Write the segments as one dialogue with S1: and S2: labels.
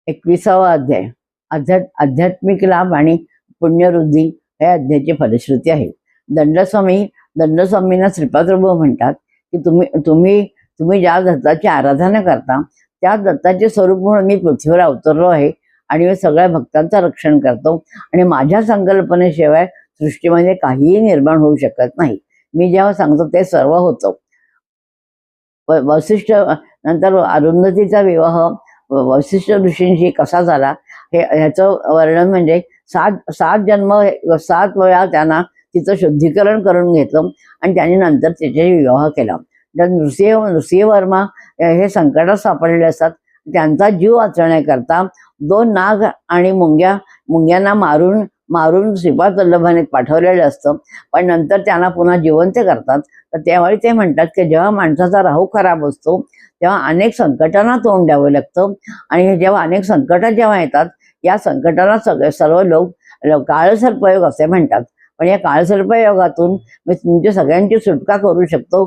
S1: 21वा अध्याय आध्यात्मिक लाभ आणि पुण्यवृद्धी हे अध्यायाची फलश्रुती आहे. दंडस्वामींना श्रीपाद प्रभू म्हणतात की तुम्ही ज्या दत्ताची आराधना करता त्या दत्ताचे स्वरूप म्हणून मी पृथ्वीवर अवतरलो आहे आणि मी सगळ्या भक्तांचं रक्षण करतो आणि माझ्या संकल्पनेशिवाय सृष्टीमध्ये काहीही निर्माण होऊ शकत नाही. मी जेव्हा सांगतो ते सर्व होतं. वसिष्ठ नंतर अरुंधतीचा विवाह वसिष्ठ ऋषींशी कसा झाला ह्याचं वर्णन म्हणजे सात जन्म 7 वेळा त्यांना तिचं शुद्धीकरण करून घेतलं आणि त्यांनी नंतर तिच्याशी विवाह केला. तर नृसिंहवर्मा हे संकटात सापडलेले असतात. त्यांचा जीव वाचवण्याकरता 2 नाग आणि मुंग्यांना मारून श्रीपाद वल्लभाने पाठवलेलं असतं. पण नंतर त्यांना पुन्हा जिवंत करतात. तर त्यावेळी ते म्हणतात की जेव्हा माणसाचा राहू खराब असतो तेव्हा अनेक संकटांना तोंड द्यावं लागतं आणि जेव्हा अनेक संकटं जेव्हा येतात या संकटांना सर्व लोक काळसर्पयोग असे म्हणतात. पण या काळसर्पयोगातून मी तुमच्या सगळ्यांची सुटका करू शकतो,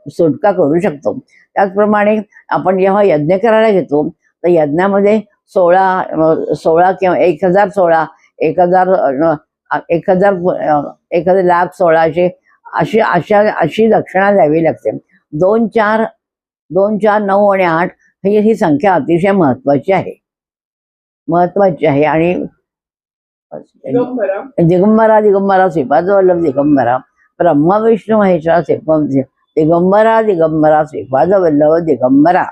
S1: सुटका करू शकतो. त्याचप्रमाणे आपण जेव्हा यज्ञ करायला घेतो तर यज्ञामध्ये 16 किंवा 1016 1,00,16 अशी दक्षिणा द्यावी लागते. 2, 4, 9 आणि 8 ही संख्या अतिशय महत्वाची आहे. आणि दिगंबरा श्रीपाद वल्लभ दिगंबरा ब्रह्मा विष्णू महेश्वरा दिगंबरा श्रीपाद वल्लभ दिगंबरा.